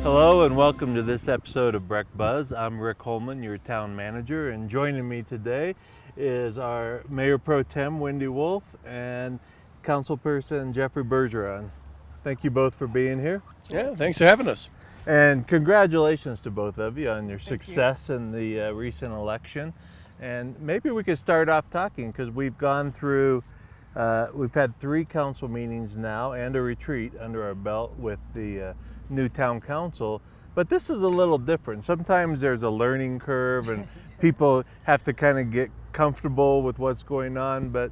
Hello and welcome to this episode of Breck Buzz. I'm Rick Holman, your town manager, and joining me today is our Mayor Pro Tem, Wendy Wolfe, and Councilperson Jeffrey Bergeron. Thank you both for being here. Yeah, thanks for having us. And congratulations to both of you on your success in the recent election. And maybe we could start off talking, because we've gone through, we've had 3 council meetings now and a retreat under our belt with the new town council, but this is a little different. Sometimes there's a learning curve and people have to kind of get comfortable with what's going on, but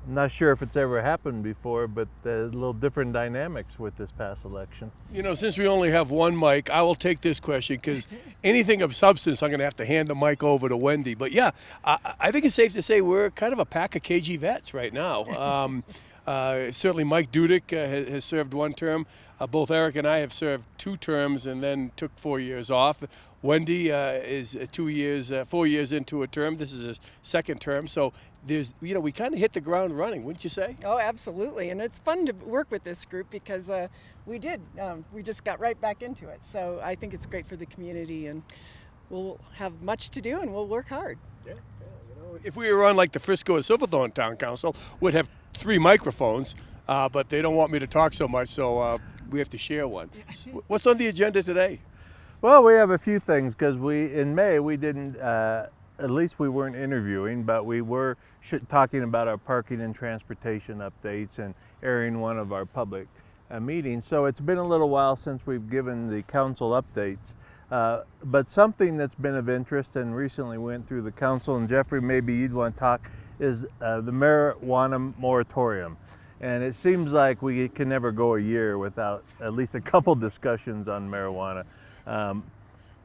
I'm not sure if it's ever happened before, but a little different dynamics with this past election. You know, since we only have one mic, I will take this question, because anything of substance, I'm going to have to hand the mic over to Wendy. But yeah, I think it's safe to say we're kind of a pack of KG vets right now. Certainly Mike Dudick has served 1 term. Both Eric and I have served 2 terms and then took 4 years off. Wendy is 4 years into a term. This is his 2nd term. So there's, you know, we kind of hit the ground running, wouldn't you say? Oh, absolutely. And it's fun to work with this group because we just got right back into it. So I think it's great for the community, and we'll have much to do and we'll work hard. Yeah, you know, if we were on like the Frisco or Silverthorne Town Council, we'd have 3 microphones, but they don't want me to talk so much, so we have to share one. What's on the agenda today? Well, we have a few things, because in May we didn't, at least we weren't interviewing, but we were talking about our parking and transportation updates and airing one of our public meetings. So it's been a little while since we've given the council updates, but something that's been of interest and recently went through the council, and Jeffrey, maybe you'd want to talk, is the marijuana moratorium. And it seems like we can never go a year without at least a couple discussions on marijuana.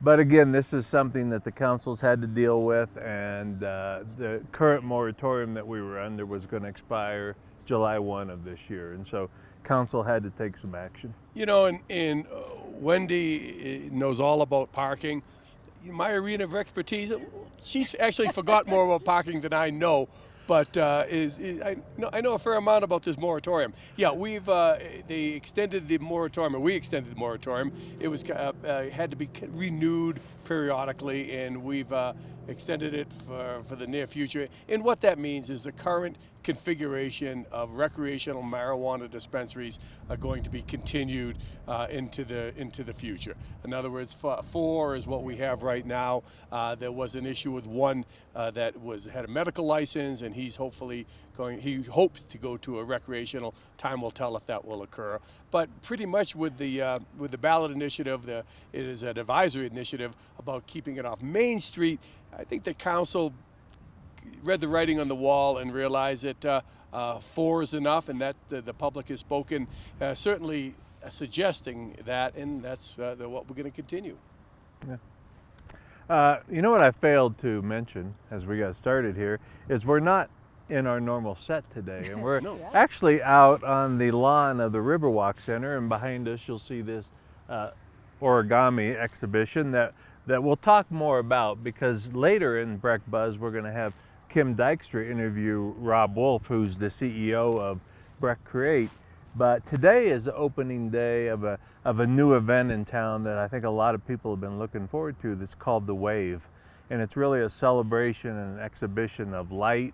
But again, this is something that the council's had to deal with, and the current moratorium that we were under was going to expire July 1 of this year. And so council had to take some action. You know, and Wendy knows all about parking. My arena of expertise, she's actually forgot more about parking than I know. But I know a fair amount about this moratorium. Yeah, they extended the moratorium, or we extended the moratorium. It was had to be renewed periodically, and we've extended it for the near future. And what that means is the current configuration of recreational marijuana dispensaries are going to be continued into the future. In other words, 4 is what we have right now. There was an issue with one that had a medical license, and he hopes to go to a recreational. Time will tell if that will occur. But pretty much with the ballot initiative, it is an advisory initiative about keeping it off Main Street. I think the council read the writing on the wall and realized that 4 is enough, and that the public has spoken, certainly suggesting that, and that's what we're going to continue. Yeah. You know what I failed to mention as we got started here is we're not in our normal set today, and we're actually out on the lawn of the Riverwalk Center, and behind us you'll see this origami exhibition that we'll talk more about, because later in Breck Buzz we're going to have Kim Dykstra interview Robb Wolffe, who's the CEO of BreckCreate. But today is the opening day of a new event in town that I think a lot of people have been looking forward to. That's called The Wave, and it's really a celebration and an exhibition of light,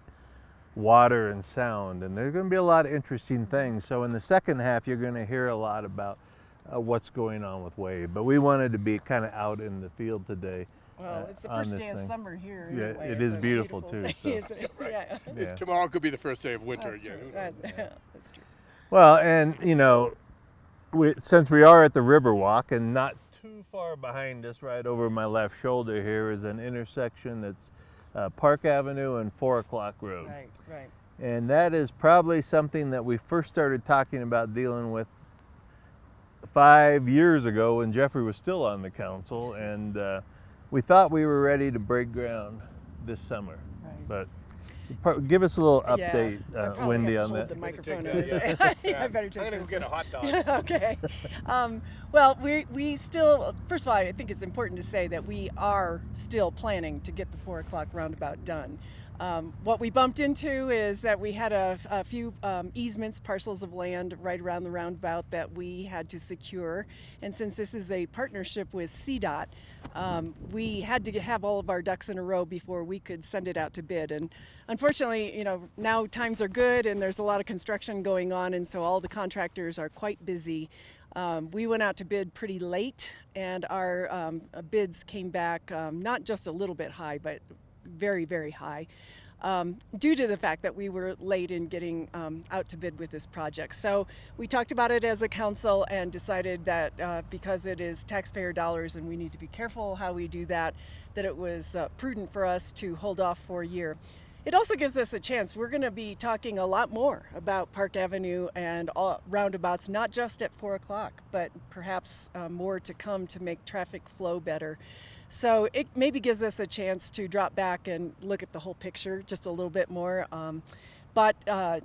water, and sound, and there's going to be a lot of interesting things. So in the second half you're going to hear a lot about what's going on with Wave, but we wanted to be kind of out in the field today. Well, it's the first day of summer here. Yeah, anyway. it is beautiful too. Day, so. isn't it? Yeah. Yeah. Tomorrow could be the first day of winter That's again. true. That's true. Well, and you know, since we are at the Riverwalk, and not too far behind us, right over my left shoulder here, is an intersection that's Park Avenue and 4 O'Clock Road. Right. And that is probably something that we first started talking about dealing with 5 years ago when Jeffrey was still on the council, and we thought we were ready to break ground this summer. Right. But give us a little update, Wendy, on that. The microphone. I better take this. I'm going to get a hot dog. Okay. Well, we still, first of all, I think it's important to say that we are still planning to get the 4 o'clock roundabout done. What we bumped into is that we had a few easements, parcels of land right around the roundabout that we had to secure. And since this is a partnership with CDOT, we had to have all of our ducks in a row before we could send it out to bid. And unfortunately, you know, now times are good and there's a lot of construction going on, and so all the contractors are quite busy. We went out to bid pretty late, and our bids came back not just a little bit high, but very, very high, due to the fact that we were late in getting out to bid with this project. So we talked about it as a council and decided that because it is taxpayer dollars and we need to be careful how we do that, that it was prudent for us to hold off for a year. It also gives us a chance. We're going to be talking a lot more about Park Avenue and all roundabouts, not just at 4 o'clock, but perhaps more to come to make traffic flow better. So it maybe gives us a chance to drop back and look at the whole picture just a little bit more. But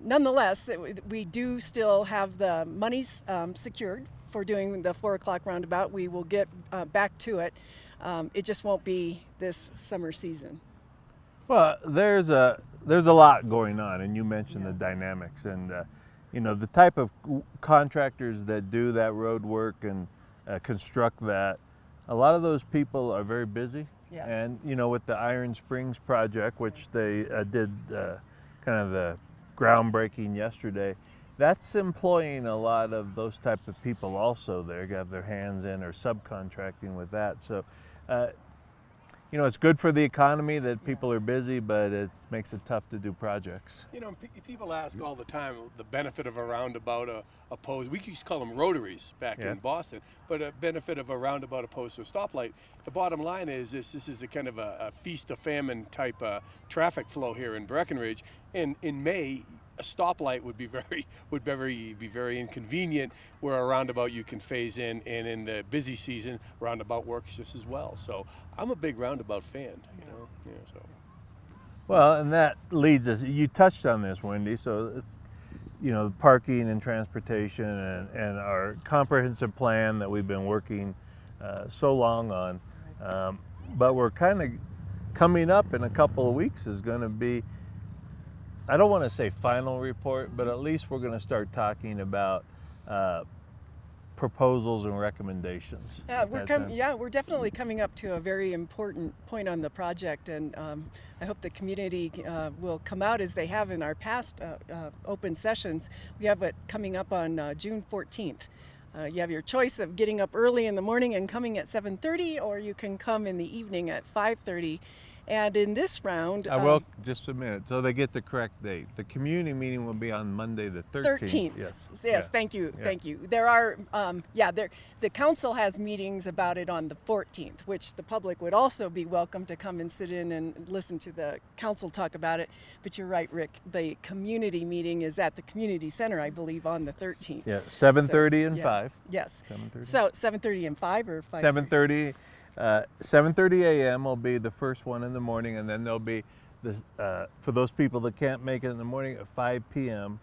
nonetheless, we do still have the monies secured for doing the 4 o'clock roundabout. We will get back to it. It just won't be this summer season. Well, there's a lot going on, and you mentioned the dynamics, and you know, the type of contractors that do that road work and construct that. A lot of those people are very busy, and you know, with the Iron Springs project, which they did kind of the groundbreaking yesterday, that's employing a lot of those type of people also. They have their hands in or subcontracting with that. So, you know, it's good for the economy that people are busy, but it makes it tough to do projects. You know, people ask all the time the benefit of a roundabout opposed. We used to call them rotaries back in Boston, but a benefit of a roundabout opposed to a stoplight. The bottom line is this is a kind of a feast of famine type traffic flow here in Breckenridge. And in May, a stoplight would be very inconvenient, where a roundabout you can phase in, and in the busy season, roundabout works just as well. So I'm a big roundabout fan, you know. Yeah, so. Well, and that leads us. You touched on this, Wendy. So it's, you know, parking and transportation, and our comprehensive plan that we've been working so long on. But we're kind of coming up in a couple of weeks is going to be, I don't want to say final report, but at least we're going to start talking about proposals and recommendations. We're definitely coming up to a very important point on the project, and I hope the community will come out as they have in our past open sessions. We have it coming up on June 14th. You have your choice of getting up early in the morning and coming at 7:30, or you can come in the evening at 5:30. And in this round... well, just a minute, so they get the correct date. The community meeting will be on Monday the 13th. Yes, thank you. There are, the council has meetings about it on the 14th, which the public would also be welcome to come and sit in and listen to the council talk about it. But you're right, Rick, the community meeting is at the community center, I believe, on the 13th. Yeah, 7:30 and 5. Yes. 7:30. So 7:30 and 5 or 5? 7:30. 7:30 a.m. will be the first one in the morning, and then there'll be this, for those people that can't make it in the morning, at 5 p.m.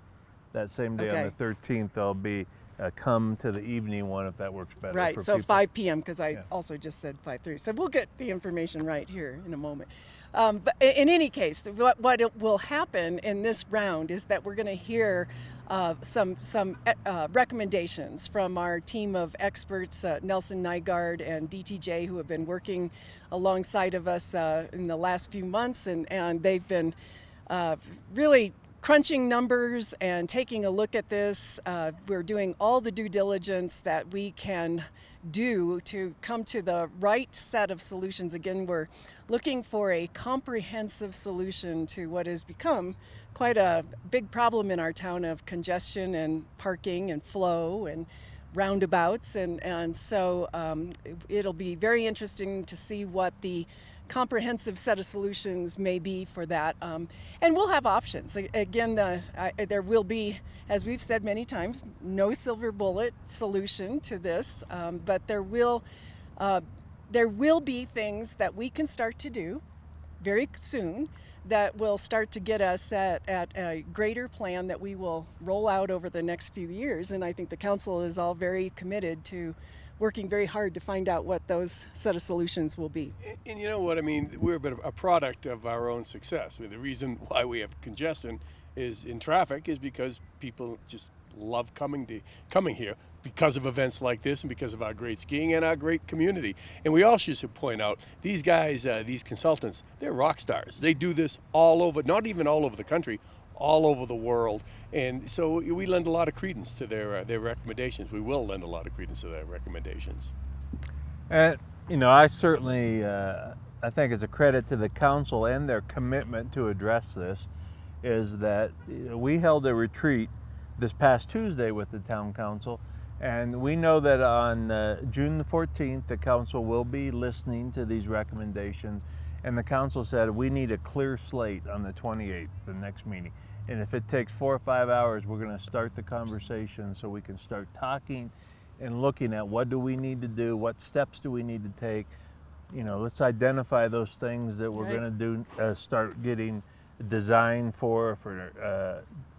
that same day on the 13th, there'll be come to the evening one if that works better. Right, so people. 5 p.m. because I also just said 5:30. So we'll get the information right here in a moment. But in any case, what will happen in this round is that we're going to hear some recommendations from our team of experts, Nelson Nygaard and DTJ, who have been working alongside of us in the last few months, and they've been really crunching numbers and taking a look at this. We're doing all the due diligence that we can do to come to the right set of solutions. Again, we're looking for a comprehensive solution to what has become quite a big problem in our town of congestion and parking and flow and roundabouts, and so it'll be very interesting to see what the comprehensive set of solutions may be for that, and we'll have options. Again, there will be, as we've said many times, no silver bullet solution to this, but there will be things that we can start to do very soon that will start to get us at a greater plan that we will roll out over the next few years. And I think the council is all very committed to working very hard to find out what those set of solutions will be. And you know what I mean? We're a bit of a product of our own success. I mean, the reason why we have congestion is in traffic is because people just love coming here because of events like this and because of our great skiing and our great community. And we also should point out these guys, these consultants, they're rock stars. They do this all over, not even all over the country, all over the world. And so we lend a lot of credence to their recommendations. We will lend a lot of credence to their recommendations. And you know, I certainly I think it's a credit to the council and their commitment to address this, is that we held a retreat this past Tuesday with the town council, and we know that on June the 14th the council will be listening to these recommendations, and the council said we need a clear slate on the 28th, the next meeting, and if it takes 4 or 5 hours, we're going to start the conversation so we can start talking and looking at what do we need to do, what steps do we need to take. You know, let's identify those things that we're going to do, start getting design for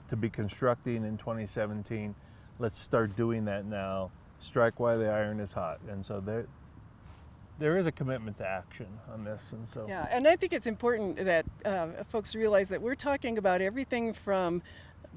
to be constructing in 2017. Let's start doing that now. Strike while the iron is hot. And so there is a commitment to action on this. And so yeah, and I think it's important that folks realize that we're talking about everything from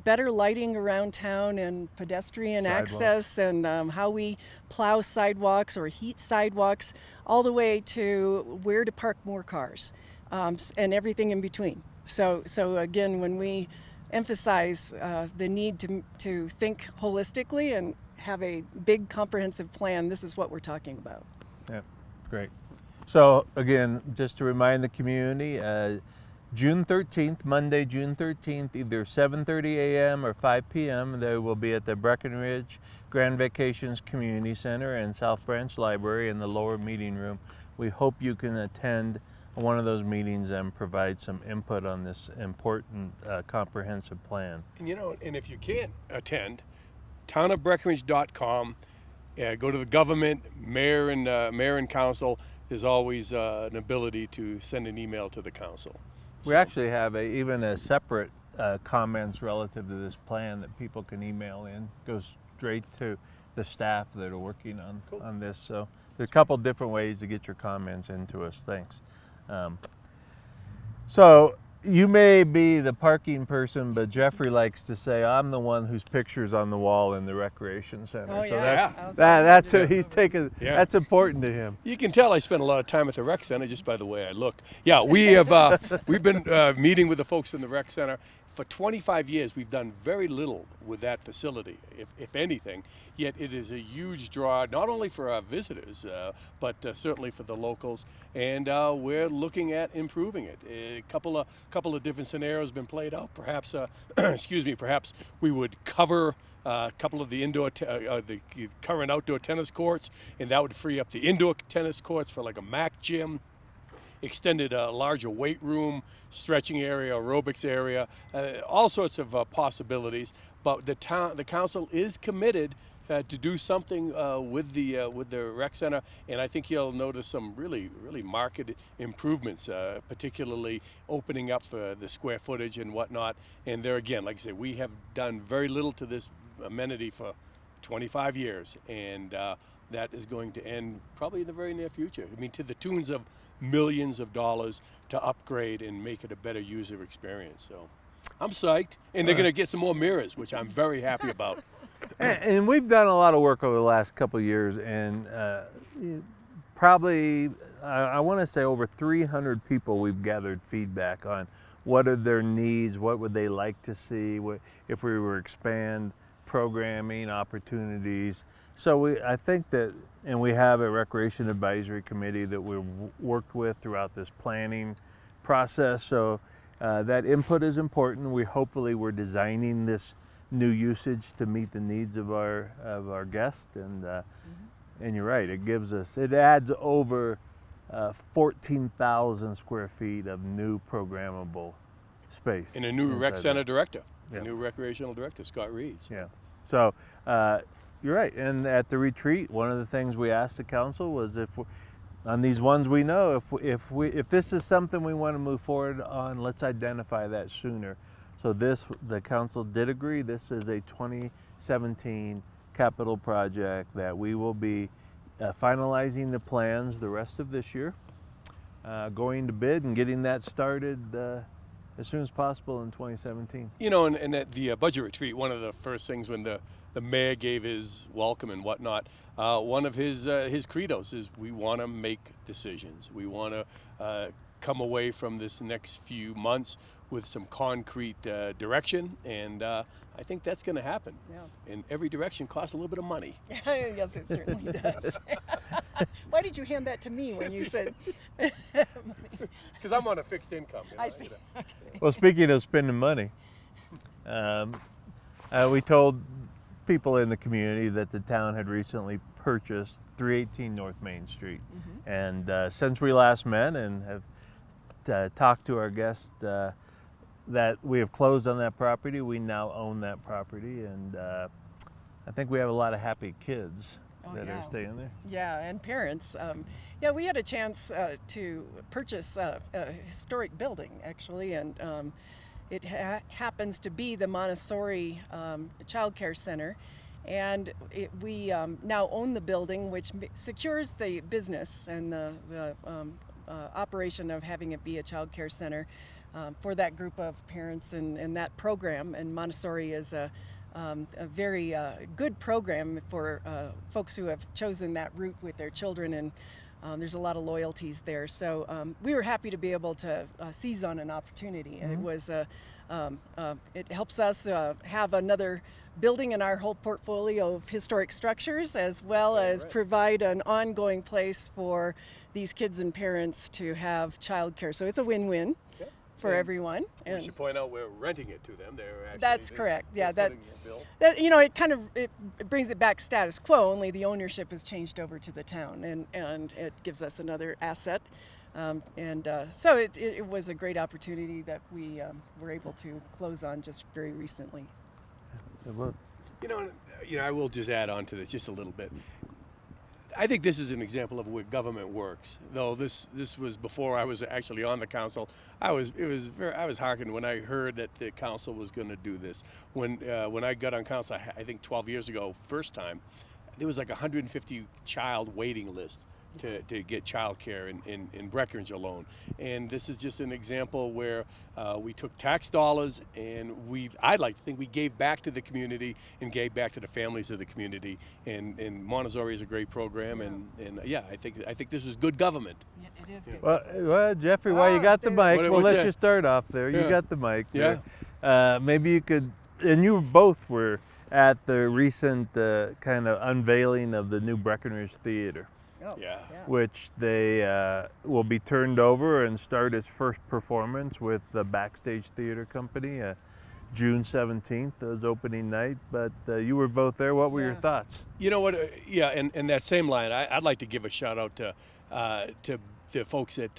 better lighting around town and pedestrian access and how we plow sidewalks or heat sidewalks, all the way to where to park more cars, and everything in between. So again, when we emphasize the need to think holistically and have a big comprehensive plan, this is what we're talking about. Yeah, great. So again, just to remind the community, June 13th, Monday, June 13th, either 7:30 a.m. or 5 p.m. They will be at the Breckenridge Grand Vacations Community Center and South Branch Library in the lower meeting room. We hope you can attend one of those meetings and provide some input on this important comprehensive plan. And you know, and if you can't attend, townofbreckenridge.com, go to the government, mayor and council. There's always an ability to send an email to the council. We actually have even a separate comments relative to this plan that people can email in. Goes straight to the staff that are working on this. So there's a couple different ways to get your comments into us. Thanks. So you may be the parking person, but Jeffrey likes to say I'm the one whose picture's on the wall in the recreation center. Oh, so yeah. that's what he's taking. Yeah. That's important to him. You can tell I spend a lot of time at the rec center just by the way I look. Yeah, we have we've been meeting with the folks in the rec center. For 25 years, we've done very little with that facility, if anything, yet it is a huge draw, not only for our visitors, but certainly for the locals, and we're looking at improving it. A couple of different scenarios have been played out. Perhaps, excuse me, perhaps we would cover a couple of the the current outdoor tennis courts, and that would free up the indoor tennis courts for like a MAC gym. Extended a larger weight room, stretching area, aerobics area, all sorts of possibilities. But the council is committed to do something with the rec center, and I think you'll notice some really marked improvements, particularly opening up for the square footage and whatnot. And there again, like I say, we have done very little to this amenity for 25 years, and that is going to end probably in the very near future. I mean, to the tunes of millions of dollars to upgrade and make it a better user experience. So I'm psyched, and they're going to get some more mirrors, which I'm very happy about. And we've done a lot of work over the last couple of years, and probably I want to say over 300 people we've gathered feedback on what are their needs, what would they like to see, if we were expand programming opportunities. So I think that, and we have a Recreation Advisory Committee that we've worked with throughout this planning process. So that input is important. Hopefully we're designing this new usage to meet the needs of our guests. And you're right, it adds over 14,000 square feet of new programmable space. And a new rec center director, a new recreational director, Scott Reeds. Yeah. So you're right. And at the retreat, one of the things we asked the council was on these ones we know, if this is something we want to move forward on, let's identify that sooner. So the council did agree. This is a 2017 capital project that we will be finalizing the plans the rest of this year, going to bid and getting that started as soon as possible in 2017. You know, and at the budget retreat, one of the first things when the mayor gave his welcome and whatnot, one of his credos is we want to make decisions. We want to come away from this next few months with some concrete direction, and I think that's going to happen. Yeah. And every direction costs a little bit of money. Yes, it certainly does. Why did you hand that to me when you said? Because I'm on a fixed income. You know, I see. you know. Okay. Well, speaking of spending money, we told people in the community that the town had recently purchased 318 North Main Street. Mm-hmm. And since we last met and have talked to our guest that we have closed on that property, we now own that property, and I think we have a lot of happy kids that are staying there. Yeah, and parents. Yeah, we had a chance to purchase a historic building, actually, and it happens to be the Montessori Child Care Center. And we now own the building, which secures the business and the operation of having it be a child care center for that group of parents and that program. And Montessori is a very good program for folks who have chosen that route with their children, and there's a lot of loyalties there. So we were happy to be able to seize on an opportunity, and it helps us have another building in our whole portfolio of historic structures, as well as provide an ongoing place for these kids and parents to have childcare. So it's a win-win for everyone. And we should point out we're renting it to them. That's correct. Yeah, that it brings it back status quo. Only the ownership has changed over to the town, and it gives us another asset. So it was a great opportunity that we were able to close on just very recently. You know, I will just add on to this just a little bit. I think this is an example of where government works. Though this was before I was actually on the council. I was heartened when I heard that the council was going to do this. When I got on council, I think 12 years ago, first time, there was like 150 child waiting list to get child care in Breckenridge alone. And this is just an example where we took tax dollars and I'd like to think we gave back to the community and gave back to the families of the community. And Montessori is a great program, and I think this is good government. Yeah, it is good. Well, Jeffrey, while you got the mic, we'll let you start off there. Yeah. You got the mic Yeah. there. Maybe you could, and you both were at the recent kind of unveiling of the new Breckenridge Theater. Yeah. Which they will be turned over and start its first performance with the Backstage Theater Company. June 17th was opening night, but you were both there. What were your thoughts? You know what? And that same line, I'd like to give a shout out to the folks at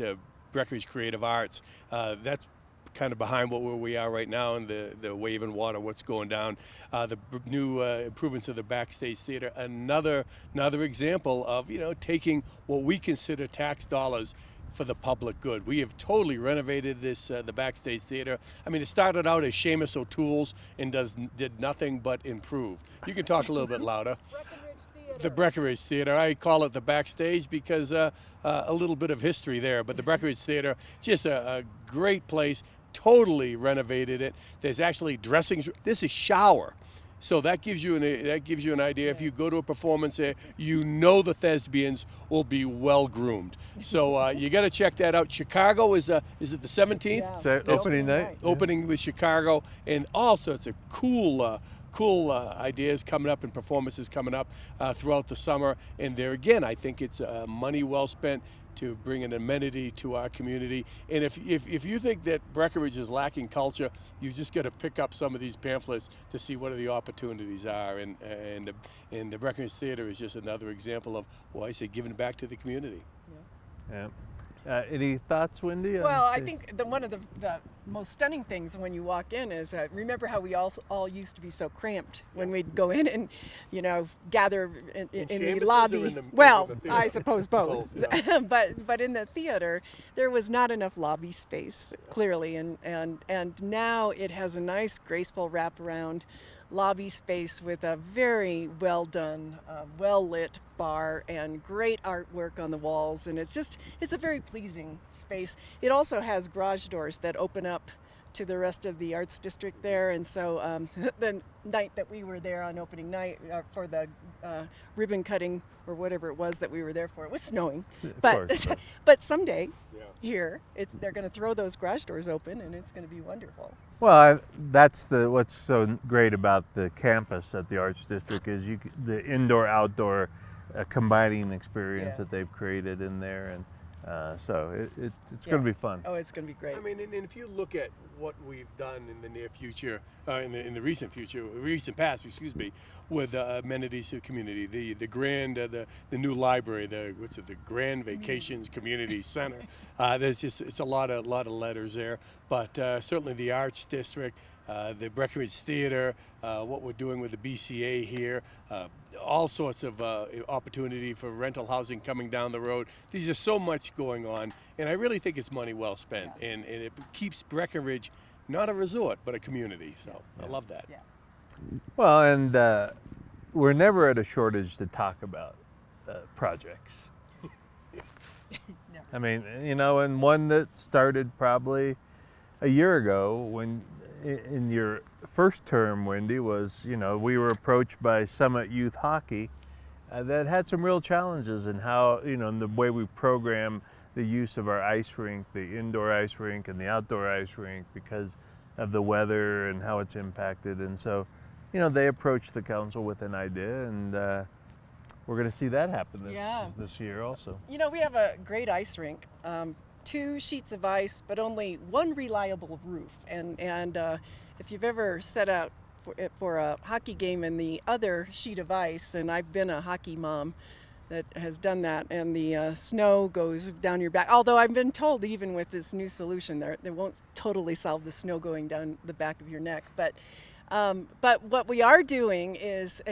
Breckenridge Creative Arts. That's kind of behind where we are right now in the wave and water, what's going down. The new improvements of the Backstage Theater, another example of taking what we consider tax dollars for the public good. We have totally renovated this the Backstage Theater. I mean, it started out as Seamus O'Toole's and did nothing but improve. You can talk a little bit louder. The Breckenridge Theater. I call it the Backstage because a little bit of history there. But the Breckenridge Theater, just a great place. Totally renovated it. There's actually dressings. This is shower, so that gives you an idea. If you go to a performance there, the thespians will be well groomed. So you got to check that out. Chicago is it the 17th? Yeah. Opening night. Opening with Chicago, and all sorts of cool ideas coming up and performances coming up throughout the summer. And there again, I think it's money well spent to bring an amenity to our community. And if you think that Breckenridge is lacking culture, you've just got to pick up some of these pamphlets to see what the opportunities are. And the Breckenridge Theater is just another example of, giving back to the community. Yeah. Any thoughts, Wendy? Well, I think one of the most stunning things when you walk in is remember how we all used to be so cramped when we'd go in and gather in the lobby. I suppose both. Yeah. but in the theater there was not enough lobby space, clearly, and now it has a nice graceful wraparound lobby space with a very well done, well lit bar and great artwork on the walls. And it's a very pleasing space. It also has garage doors that open up to the rest of the arts district there. And so the night that we were there on opening night for the ribbon cutting or whatever it was that we were there for, it was snowing. But someday here they're going to throw those garage doors open and it's going to be wonderful. Well, that's what's so great about the campus at the Arts District is the indoor-outdoor combining experience that they've created in there, and so it's going to be fun. Oh, it's going to be great. I mean, and if you look at what we've done in the near future, in the recent past, with amenities to the community, the new library, the Grand Vacations Community Center. It's a lot of letters there, but certainly the Arts District, the BreckCreate Theater, what we're doing with the BCA here, all sorts of opportunity for rental housing coming down the road. There's just so much going on, and I really think it's money well spent, and it keeps Breckenridge not a resort, but a community, so I love that. Yeah. Well, and we're never at a shortage to talk about projects. No. I mean, and one that started probably a year ago when in your first term, Wendy, was, we were approached by Summit Youth Hockey that had some real challenges in how, in the way we program the use of our ice rink, the indoor ice rink and the outdoor ice rink, because of the weather and how it's impacted. And so, they approached the council with an idea, and we're going to see that happen this year also. We have a great ice rink. 2 sheets of ice, but only 1 reliable roof. And if you've ever set out for a hockey game in the other sheet of ice, and I've been a hockey mom that has done that, and the snow goes down your back. Although I've been told even with this new solution, they won't totally solve the snow going down the back of your neck. But what we are doing is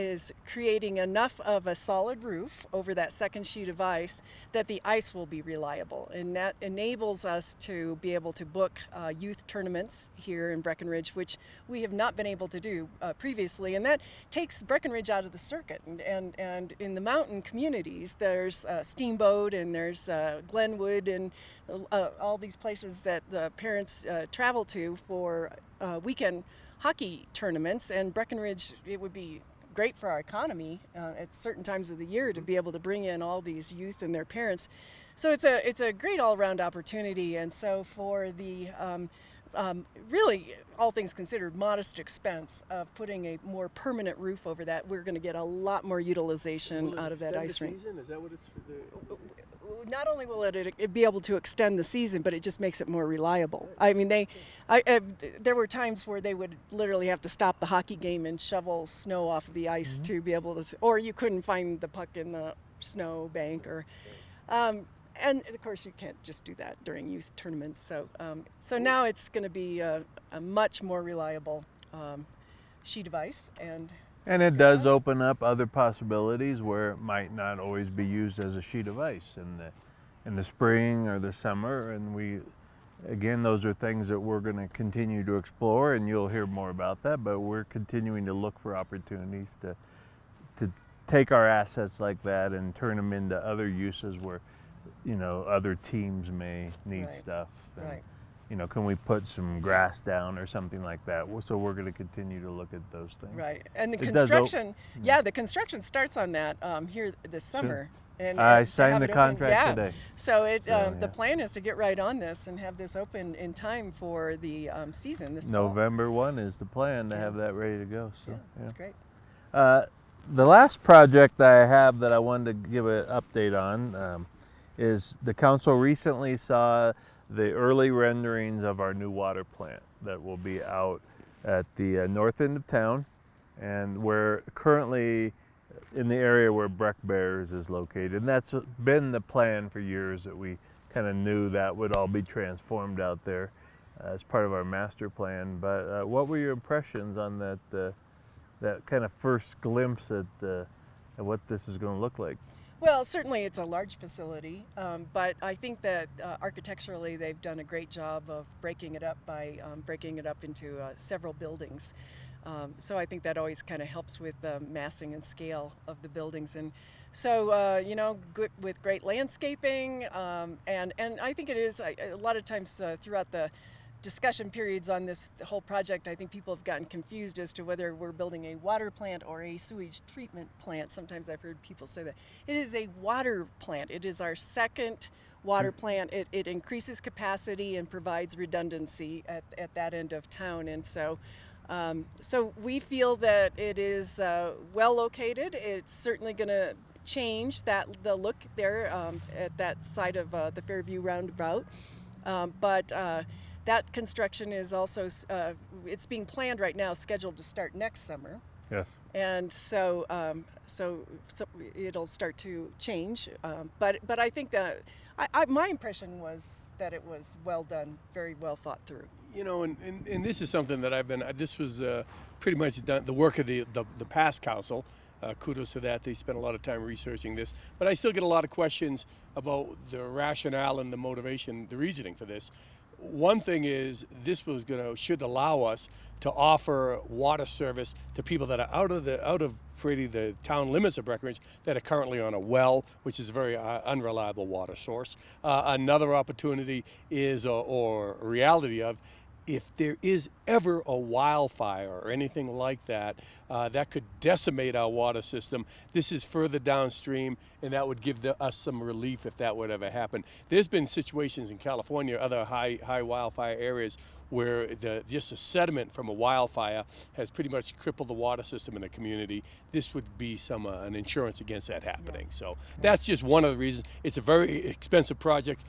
creating enough of a solid roof over that second sheet of ice that the ice will be reliable, and that enables us to be able to book youth tournaments here in Breckenridge, which we have not been able to do previously, and that takes Breckenridge out of the circuit. And in the mountain communities, there's Steamboat and there's Glenwood and all these places that the parents travel to for weekend hockey tournaments, and Breckenridge, it would be great for our economy at certain times of the year to be able to bring in all these youth and their parents. So it's a great all-around opportunity, and so for the really, all things considered, modest expense of putting a more permanent roof over that, we're going to get a lot more utilization out of that ice rink. Season? Is that what it's? Not only will it be able to extend the season, but it just makes it more reliable. I mean, there were times where they would literally have to stop the hockey game and shovel snow off the ice to be able to, or you couldn't find the puck in the snow bank, or, and of course you can't just do that during youth tournaments. So now it's going to be a much more reliable sheet of ice, and it does open up other possibilities where it might not always be used as a sheet of ice in the spring or the summer. And again, those are things that we're going to continue to explore, and you'll hear more about that. But we're continuing to look for opportunities to take our assets like that and turn them into other uses where, other teams may need stuff. And, right. Can we put some grass down or something like that? So we're going to continue to look at those things. Right, and the construction, the construction starts on that here this summer. And I signed the contract today. So the plan is to get right on this and have this open in time for the season this fall. November 1 is the plan to have that ready to go. So that's great. The last project that I have that I wanted to give an update on is the council recently saw the early renderings of our new water plant that will be out at the north end of town, and we're currently in the area where Breck Bears is located. And that's been the plan for years, that we kind of knew that would all be transformed out there as part of our master plan. But what were your impressions on that kind of first glimpse at what this is going to look like? Well, certainly it's a large facility, but I think that architecturally they've done a great job of breaking it up by breaking it up into several buildings. So I think that always kind of helps with the massing and scale of the buildings. And so, you know, good with great landscaping, and I think it is a lot of times throughout the discussion periods on this whole project, I think people have gotten confused as to whether we're building a water plant or a sewage treatment plant. Sometimes I've heard people say that. It is a water plant. It is our second water plant. It increases capacity and provides redundancy at that end of town. And so so we feel that it is well located. It's certainly going to change the look there at that side of the Fairview roundabout. But that construction is also, it's being planned right now, scheduled to start next summer. Yes. And so, so it'll start to change. But I think that my impression was that it was well done, very well thought through. You know, and this is something that this was pretty much done, the work of the past council. Kudos to that. They spent a lot of time researching this. But I still get a lot of questions about the rationale and the motivation, the reasoning for this. One thing is this should allow us to offer water service to people that are out of really the town limits of Breckenridge that are currently on a well, which is a very unreliable water source. Another opportunity is, or reality of, if there is ever a wildfire or anything like that, that could decimate our water system. This is further downstream, and that would give us some relief if that would ever happen. There's been situations in California, other high wildfire areas, where just the sediment from a wildfire has pretty much crippled the water system in the community. This would be an insurance against that happening. So that's just one of the reasons. It's a very expensive project,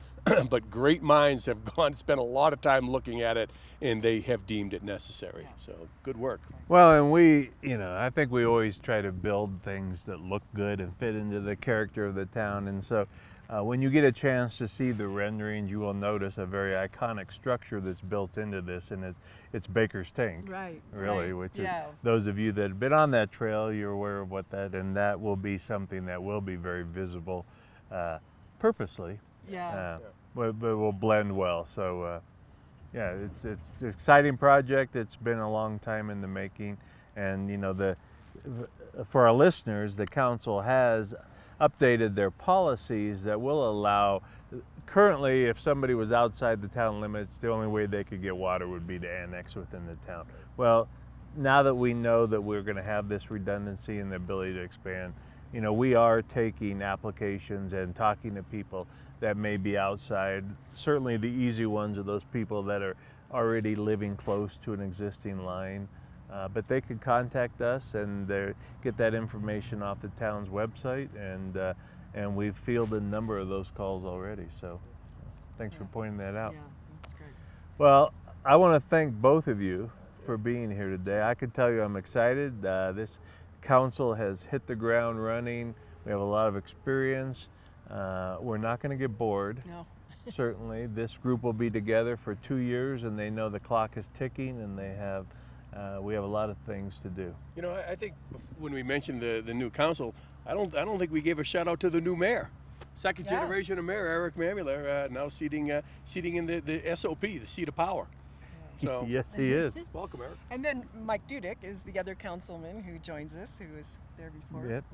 but great minds have spent a lot of time looking at it, and they have deemed it necessary. So good work. Well, and I think we always try to build things that look good and fit into the character of the town. And so when you get a chance to see the renderings, you will notice a very iconic structure that's built into this, and it's Baker's Tank. Right. Really, right. which is, those of you that have been on that trail, you're aware of what and that will be something that will be very visible purposely. Yeah. But will blend well. So yeah, it's an exciting project. It's been a long time in the making, and for our listeners, the council has updated their policies that will allow, currently if somebody was outside the town limits, the only way they could get water would be to annex within the town. Well, now that we know that we're going to have this redundancy and the ability to expand, we are taking applications and talking to people that may be outside. Certainly the easy ones are those people that are already living close to an existing line. But they could contact us and get that information off the town's website, and we've fielded a number of those calls already. So thanks for pointing that out. Yeah, that's great. Well, I want to thank both of you for being here today. I can tell you I'm excited. This council has hit the ground running. We have a lot of experience. We're not going to get bored. No. Certainly. This group will be together for 2 years, and they know the clock is ticking, and we have a lot of things to do. I think when we mentioned the new council, I don't think we gave a shout out to the new mayor. Second generation of mayor, Eric Mamuller, now seating in the SOP, the seat of power. So yes, he is. Welcome, Eric. And then Mike Dudick is the other councilman who joins us, who was there before. Yep.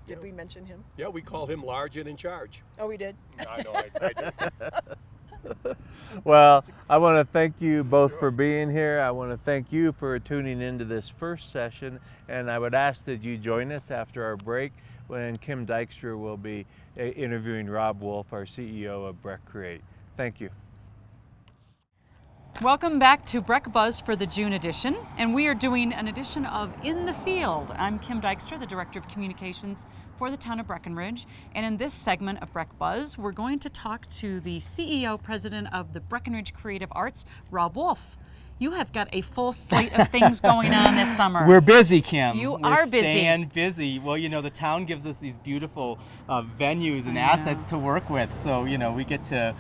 Did we mention him? Yeah, we call him large and in charge. Oh, we did? I know, I did. Well, I want to thank you both for being here. I want to thank you for tuning into this first session, and I would ask that you join us after our break when Kim Dykstra will be interviewing Robb Wolffe, our CEO of BreckCreate. Thank you. Welcome back to Breck Buzz for the June edition, and we are doing an edition of In the Field. I'm Kim Dykstra, the Director of Communications for the town of Breckenridge, and in this segment of Breck Buzz, we're going to talk to the CEO, President of the Breckenridge Creative Arts, Robb Wolffe. You have got a full slate of things going on this summer. We're busy, Kim. You We're are busy. staying busy. Well, the town gives us these beautiful venues and assets to work with. So, we get to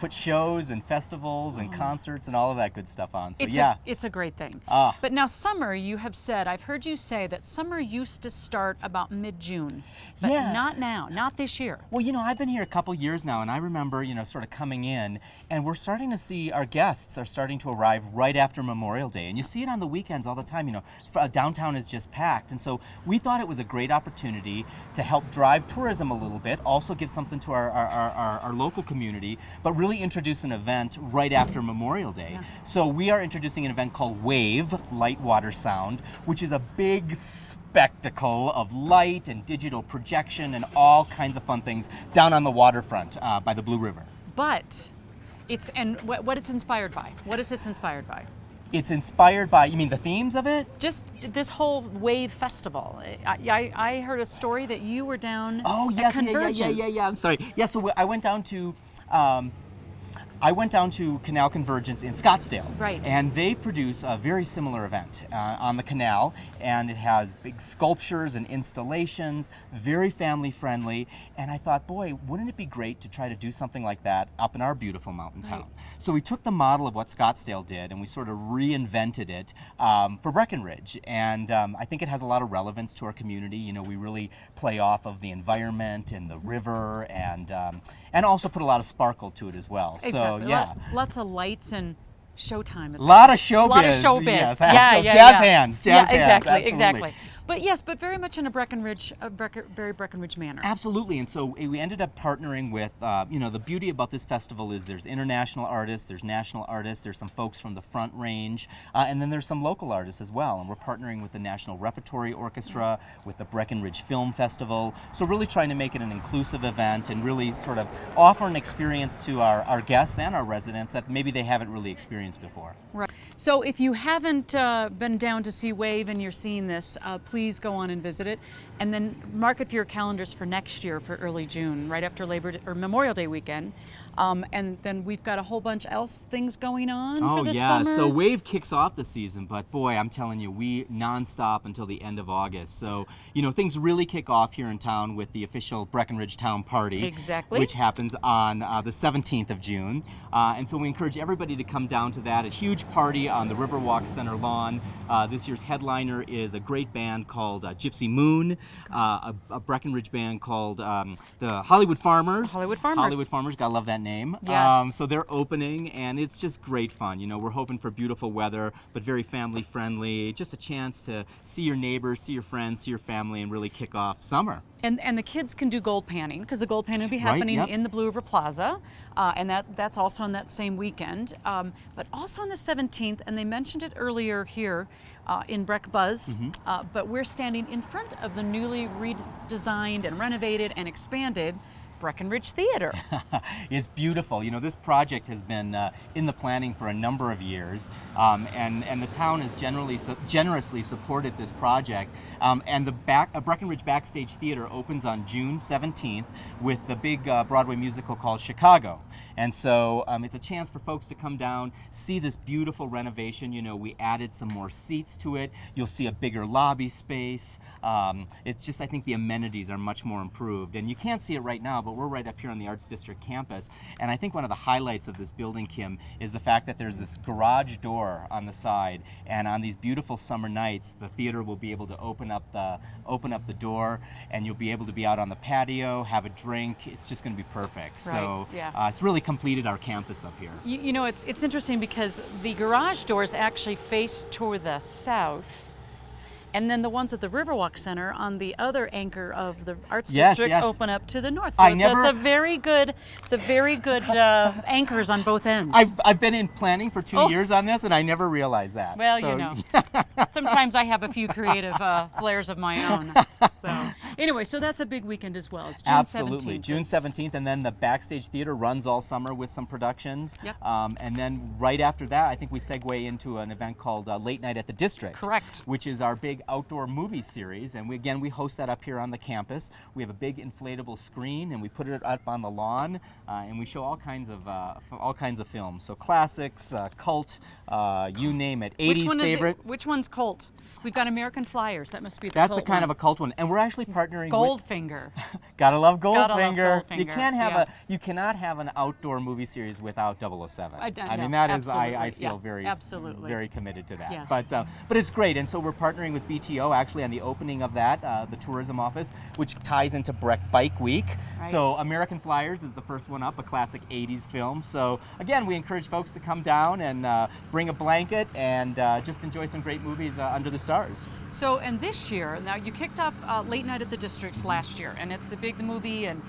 put shows and festivals and concerts and all of that good stuff on. So, it's a great thing. Ah. But now summer, you have said, I've heard you say that summer used to start about mid-June, but not now, not this year. Well, I've been here a couple years now, and I remember, sort of coming in, and we're starting to see our guests are starting to arrive right after Memorial Day. And you see it on the weekends all the time, you know, downtown is just packed. And so we thought it was a great opportunity to help drive tourism a little bit, also give something to our local community, but really introduce an event right after Memorial Day. Yeah. So we are introducing an event called WAVE, Light, Water, Sound, which is a big spectacle of light and digital projection and all kinds of fun things down on the waterfront by the Blue River. But it's, and what it's inspired by? What is this inspired by? It's inspired by, you mean the themes of it? Just this whole Wave Festival. I heard a story that you were down at Convergence. Yeah. I'm sorry. Yeah, so I went down to Canal Convergence in Scottsdale. Right. And they produce a very similar event on the canal, and it has big sculptures and installations, very family friendly. And I thought, boy, wouldn't it be great to try to do something like that up in our beautiful mountain town? Right. So we took the model of what Scottsdale did and we sort of reinvented it for Breckenridge. And I think it has a lot of relevance to our community. You know, we really play off of the environment and the river, and also put a lot of sparkle to it as well. Exactly. So yeah, Lots of lights and showtime. a lot of showbiz. A lot of showbiz. Yes, Yeah, jazz yeah. hands. Yeah, Jazz hands. exactly, Absolutely. exactly. But yes, but very much in a Breckenridge, very Breckenridge manner. Absolutely, and so we ended up partnering with, you know, the beauty about this festival is there's international artists, there's national artists, there's some folks from the Front Range, and then there's some local artists as well. And we're partnering with the National Repertory Orchestra, with the Breckenridge Film Festival. So really trying to make it an inclusive event and really sort of offer an experience to our guests and our residents that maybe they haven't really experienced before. Right. So if you haven't been down to see Wave and you're seeing this, please go on and visit it, and then mark it for your calendars for next year for early June, right after Memorial Day weekend. And then we've got a whole bunch else things going on for the summer. So Wave kicks off the season, but boy, I'm telling you, we nonstop until the end of August. So, you know, things really kick off here in town with the official Breckenridge Town Party. Exactly. Which happens on the 17th of June. And so we encourage everybody to come down to that. A huge party on the Riverwalk Center lawn. This year's headliner is a great band called Gypsy Moon, a Breckenridge band called the Hollywood Farmers. Hollywood Farmers, gotta love that name. Yes. So they're opening, and it's just great fun. You know, we're hoping for beautiful weather, but very family friendly. Just a chance to see your neighbors, see your friends, see your family, and really kick off summer. And the kids can do gold panning, because the gold panning will be happening in the Blue River Plaza, and that's also on that same weekend. But also on the 17th, and they mentioned it earlier here in Breck Buzz, but we're standing in front of the newly redesigned and renovated and expanded Breckenridge Theater. It's beautiful. You know, this project has been in the planning for a number of years, and the town has generously supported this project. And the Breckenridge Backstage Theater opens on June 17th with the big Broadway musical called Chicago. And so it's a chance for folks to come down, see this beautiful renovation. You know, we added some more seats to it. You'll see a bigger lobby space. It's just, I think the amenities are much more improved. And you can't see it right now, but we're right up here on the Arts District campus. And I think one of the highlights of this building, Kim, is the fact that there's this garage door on the side. And on these beautiful summer nights, the theater will be able to open up the door, and you'll be able to be out on the patio, have a drink. It's just going to be perfect. Right, So yeah. it's really completed our campus up here. You know, it's interesting because the garage doors actually face toward the south, and then the ones at the Riverwalk Center on the other anchor of the Arts District open up to the north. So it's a very good anchors on both ends. I've been in planning for 2 years on this, and I never realized that. Well, so. you know, sometimes I have a few creative flares of my own. So anyway, so that's a big weekend as well. It's June Absolutely, 17th. June 17th, and then the Backstage Theater runs all summer with some productions. Yep. And then right after that, I think we segue into an event called Late Night at the District. Correct. Which is our big outdoor movie series, and we host that up here on the campus. We have a big inflatable screen, and we put it up on the lawn, and we show all kinds of films. So classics, cult, you name it. 80s favorite. Which one's cult? We've got American Flyers. That must be the That's cult the kind one. of a cult one, and we're actually partnering Goldfinger. with Gotta love Gotta love Goldfinger. Goldfinger, You can't have yeah. you cannot have an outdoor movie series without 007. I mean, know, that is, absolutely, I feel yeah, absolutely. very committed to that. Yes. But it's great, and so we're partnering with BTO actually on the opening of that, the tourism office, which ties into Breck Bike Week. Right. So American Flyers is the first one up, a classic 80s film. So again, we encourage folks to come down and bring a blanket and just enjoy some great movies under the stars. So, and this year, now you kicked off Late Night at the Districts last year, and it's the movie, and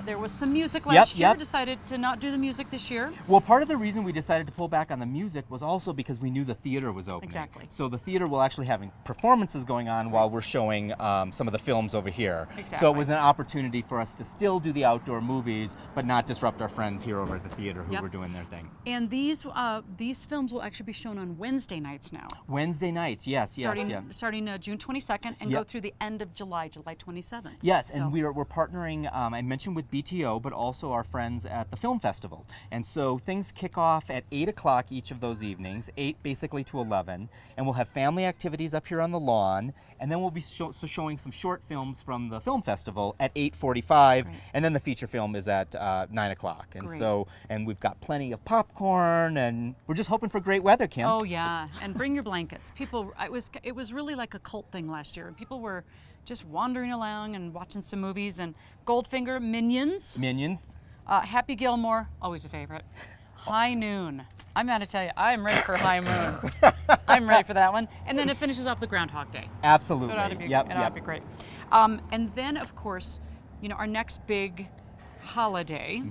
there was some music last year. Yep. Decided to not do the music this year. Well, part of the reason we decided to pull back on the music was also because we knew the theater was opening. Exactly. So the theater will actually having performances going on while we're showing some of the films over here. Exactly. So it was an opportunity for us to still do the outdoor movies, but not disrupt our friends here over at the theater who Yep. were doing their thing. And these films will actually be shown on Wednesday nights now. Wednesday nights, yes. Starting June 22nd and Yep. go through the end of July 27th. Yes, So- and we're partnering, I mentioned with BTO, but also our friends at the film festival. And so things kick off at 8 o'clock each of those evenings, 8 basically to 11, and we'll have family activities up here on the lawn, and then we'll be showing some short films from the film festival at 8:45, Right. and then the feature film is at 9 o'clock. And Great. so, and we've got plenty of popcorn, and we're just hoping for great weather, Kim. Oh yeah, and bring your blankets. People, it was really like a cult thing last year, and people were just wandering along and watching some movies. And Goldfinger, Minions, Happy Gilmore, always a favorite. High Noon. I'm going to tell you, I'm ready for High Moon. I'm ready for that one. And then it finishes off the Groundhog Day. Absolutely. It ought to be, Yep, it ought to be great. And then, of course, our next big holiday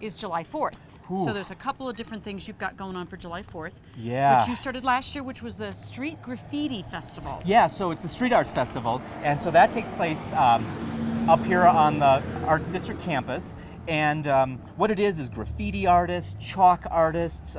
is July 4th. Ooh. So there's a couple of different things you've got going on for July 4th. Yeah. Which you started last year, which was the Street Graffiti Festival. Yeah, so it's the Street Arts Festival, and so that takes place up here on the Arts District campus. And what it is graffiti artists, chalk artists.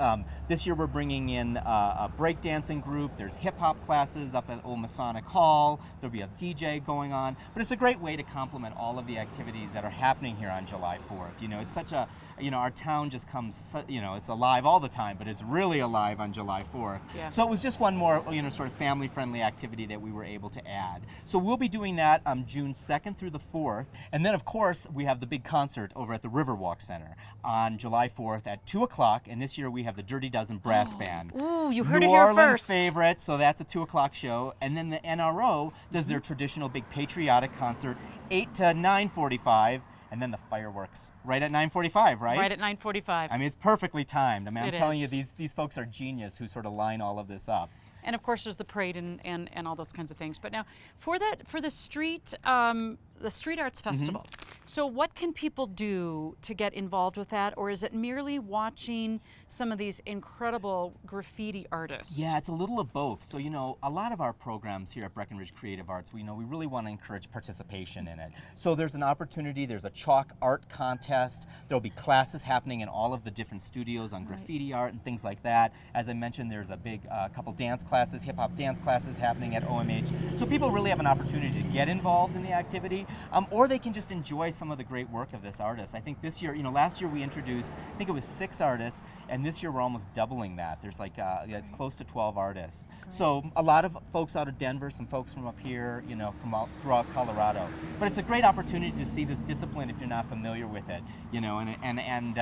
This year we're bringing in a breakdancing group. There's hip hop classes up at Old Masonic Hall. There'll be a DJ going on. But it's a great way to complement all of the activities that are happening here on July 4th. It's such a, our town just comes, it's alive all the time, but it's really alive on July 4th. Yeah. So it was just one more, sort of family-friendly activity that we were able to add. So we'll be doing that June 2nd through the 4th. And then, of course, we have the big concert over at the Riverwalk Center on July 4th at 2 o'clock. And this year we have the Dirty Dozen Brass Band. Ooh, you heard New it here Orleans first. favorite, so that's a 2 o'clock show. And then the NRO does their traditional big patriotic concert, 8 to 9:45. And then the fireworks right at 9:45, right? Right at 9:45. I mean, it's perfectly timed. I mean, I'm It telling is. you, these folks are genius who sort of line all of this up. And of course, there's the parade and all those kinds of things. But now, for the street arts festival. So, what can people do to get involved with that, or is it merely watching some of these incredible graffiti artists? Yeah, it's a little of both. So, a lot of our programs here at Breckenridge Creative Arts, we really want to encourage participation in it. So there's an opportunity, there's a chalk art contest, there'll be classes happening in all of the different studios on graffiti art and things like that. As I mentioned, there's a big couple dance classes, hip hop dance classes happening at OMH. So people really have an opportunity to get involved in the activity, or they can just enjoy some of the great work of this artist. I think this year, last year we introduced, I think it was 6 artists, and this year we're almost doubling that. There's it's close to 12 artists. Great. So a lot of folks out of Denver, some folks from up here, from all throughout Colorado. But it's a great opportunity to see this discipline if you're not familiar with it, and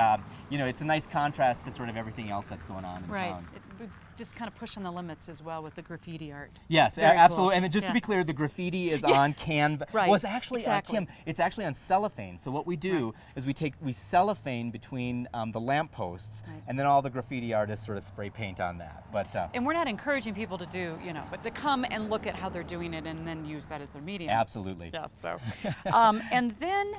it's a nice contrast to sort of everything else that's going on in town. Just kind of pushing the limits as well with the graffiti art. Yes, Very absolutely. cool. And just to be clear, the graffiti is on canvas. Right. Well, it's actually, exactly. Kim, it's actually on cellophane. So what we do is we cellophane between the lampposts, and then all the graffiti artists sort of spray paint on that. But and we're not encouraging people to do, but to come and look at how they're doing it and then use that as their medium. Absolutely. Yes. So, and then.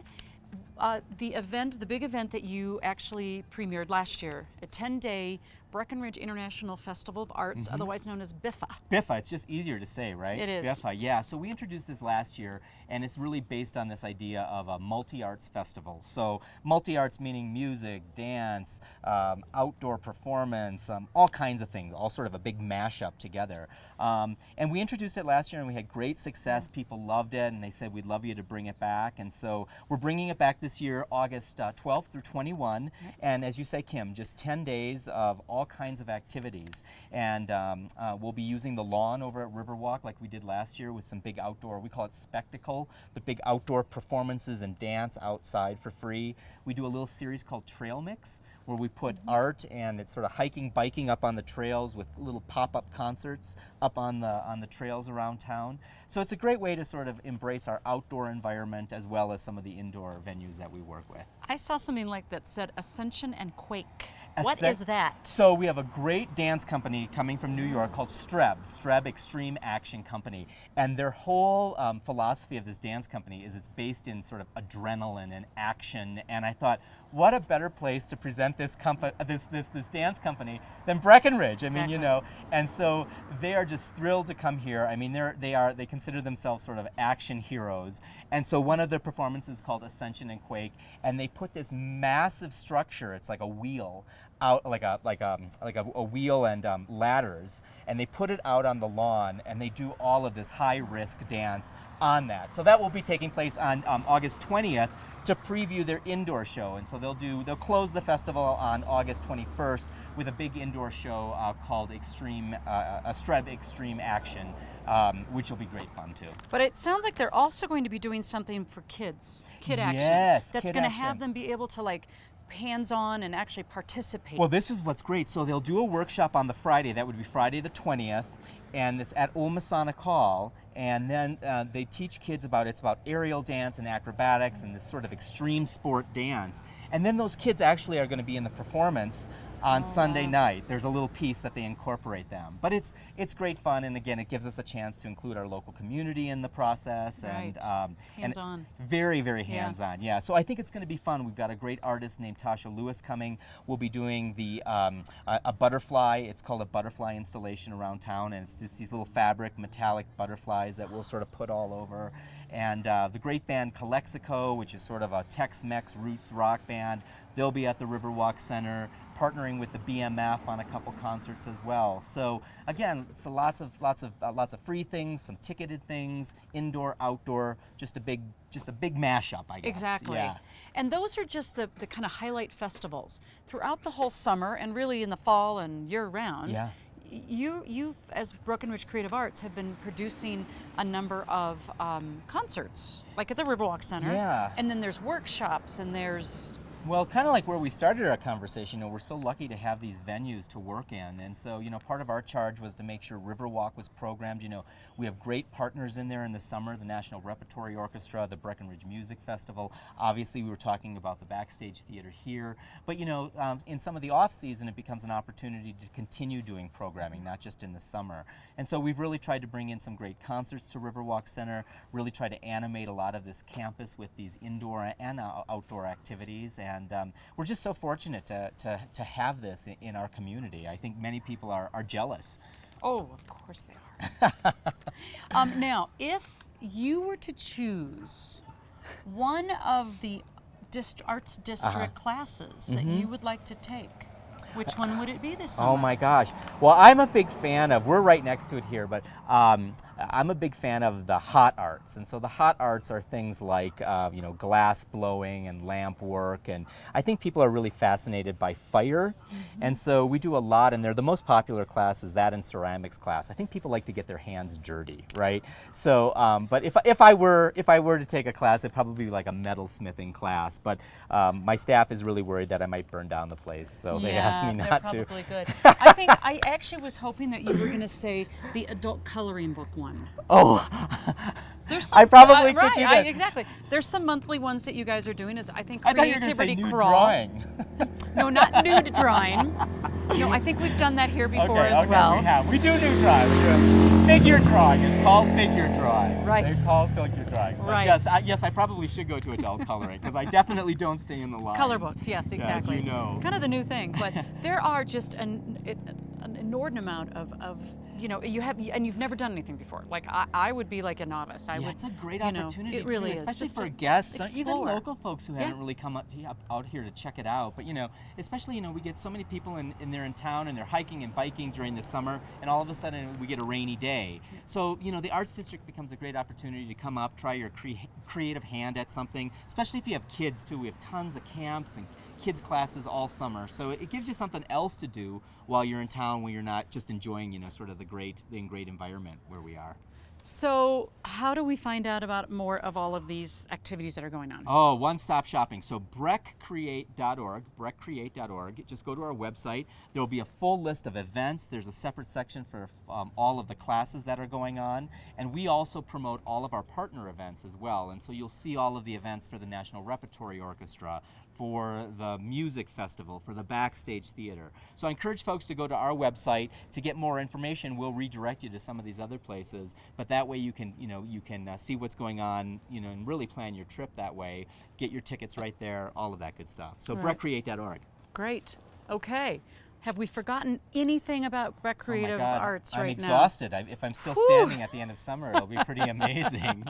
The big event that you actually premiered last year, a 10-day Breckenridge International Festival of Arts, otherwise known as BIFA. BIFA, it's just easier to say, right? It is. BIFA, yeah. So we introduced this last year, and it's really based on this idea of a multi-arts festival. So multi-arts meaning music, dance, outdoor performance, all kinds of things, all sort of a big mashup together. And we introduced it last year, and we had great success. People loved it, and they said, we'd love you to bring it back. And so we're bringing it back this year, August 12th through 21. And as you say, Kim, just 10 days of all kinds of activities. And we'll be using the lawn over at Riverwalk like we did last year with some big outdoor, we call it spectacle, the big outdoor performances and dance outside for free. We do a little series called Trail Mix, where we put art and it's sort of hiking, biking up on the trails with little pop-up concerts up on the trails around town. So it's a great way to sort of embrace our outdoor environment as well as some of the indoor venues that we work with. I saw something like that said Ascension and Quake. What is that? So we have a great dance company coming from New York called Streb Extreme Action Company. And their whole philosophy of this dance company is it's based in sort of adrenaline and action. And I thought, what a better place to present this dance company than Breckenridge. I mean, you know, and so they are just thrilled to come here. I mean, they consider themselves sort of action heroes. And so one of their performances is called Ascension and Quake, and they put this massive structure, it's like a wheel, out like a wheel and ladders, and they put it out on the lawn, and they do all of this high-risk dance on that. So that will be taking place on August 20th to preview their indoor show, and so they'll close the festival on August 21st with a big indoor show called Streb Extreme Action, which will be great fun too. But it sounds like they're also going to be doing something for kids, kid action. Yes, that's going to have them be able to like hands-on and actually participate. Well, this is what's great. So they'll do a workshop on the Friday. That would be Friday the 20th, and it's at Old Masonic Hall. And then they teach kids about aerial dance and acrobatics and this sort of extreme sport dance. And then those kids actually are going to be in the performance on Sunday night. There's a little piece that they incorporate them. But it's great fun, and again, it gives us a chance to include our local community in the process. Right. And hands-on. Very, very hands-on, yeah. So I think it's going to be fun. We've got a great artist named Tasha Lewis coming. We'll be doing a butterfly. It's called a butterfly installation around town, and it's just these little fabric metallic butterflies that we'll sort of put all over. And the great band Calexico, which is sort of a Tex-Mex roots rock band, they'll be at the Riverwalk Center, partnering with the BMF on a couple concerts as well. So again, it's lots of free things, some ticketed things, indoor, outdoor, just a big mashup, I guess. Exactly. Yeah. And those are just the kind of highlight festivals throughout the whole summer and really in the fall and year-round. Yeah. You, as Breckenridge Creative Arts, have been producing a number of concerts, like at the Riverwalk Center. Yeah. And then there's workshops, and there's... Well, kind of like where we started our conversation, we're so lucky to have these venues to work in. And so, part of our charge was to make sure Riverwalk was programmed. We have great partners in there in the summer, the National Repertory Orchestra, the Breckenridge Music Festival. Obviously, we were talking about the Backstage Theater here. But, in some of the off-season, it becomes an opportunity to continue doing programming, not just in the summer. And so we've really tried to bring in some great concerts to Riverwalk Center, really try to animate a lot of this campus with these indoor and outdoor activities. And we're just so fortunate to have this in our community. I think many people are jealous. Oh, of course they are. Now, if you were to choose one of the Arts District classes that you would like to take, which one would it be this summer? Oh my gosh. Well, I'm a big fan of, we're right next to it here, but I'm a big fan of the hot arts. And so the hot arts are things like, glass blowing and lamp work. And I think people are really fascinated by fire. And so we do a lot in there. The most popular class is that and ceramics class. I think people like to get their hands dirty, right? So, but if I were to take a class, it'd probably be like a metalsmithing class. But my staff is really worried that I might burn down the place. So they asked me not to. They're probably good. I actually was hoping that you were going to say the adult coloring book one. Oh, there's some, I probably could do that. Exactly. There's some monthly ones that you guys are doing. I think I thought you were going to say nude drawing. No, not nude drawing. No, I think we've done that here before as well. We have. We do nude drawing. We do figure drawing. It's called figure drawing. Right. It's called figure drawing. But right. Yes, I probably should go to adult coloring because I definitely don't stay in the lines. Color books, yes, exactly. As you know. Kind of the new thing, but there are just an inordinate amount of you've never done anything before. Like I would be like a novice. It's a great opportunity. It really too, is, especially just for to guests, explore. even local folks who haven't really come out here to check it out. But especially we get so many people in there in town and they're hiking and biking during the summer, and all of a sudden we get a rainy day. So the Arts District becomes a great opportunity to come up, try your creative hand at something. Especially if you have kids too. We have tons of camps and kids classes all summer. So it gives you something else to do while you're in town, when you're not just enjoying, you know, sort of the great environment where we are. So how do we find out about more of all of these activities that are going on? Oh, one-stop shopping. So BreckCreate.org, BreckCreate.org. Just go to our website. There will be a full list of events. There's a separate section for all of the classes that are going on. And we also promote all of our partner events as well. And so you'll see all of the events for the National Repertory Orchestra, for the music festival, for the backstage theater. So I encourage folks to go to our website to get more information. We'll redirect you to some of these other places, but that way you can, see what's going on, and really plan your trip that way. Get your tickets right there, all of that good stuff. So Right. BreckCreate.org. Great. Okay. Have we forgotten anything about Breck Creative Oh my God, Arts I'm right now? exhausted. If I'm still standing at the end of summer, it'll be pretty amazing.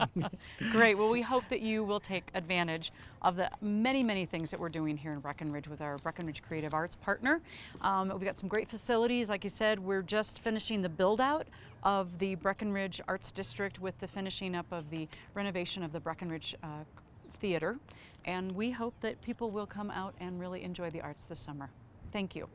Great. Well, we hope that you will take advantage of the many, many things that we're doing here in Breckenridge with our Breckenridge Creative Arts partner. We've got some great facilities. Like you said, we're just finishing the build out of the Breckenridge Arts District with the finishing up of the renovation of the Breckenridge Theater. And we hope that people will come out and really enjoy the arts this summer. Thank you.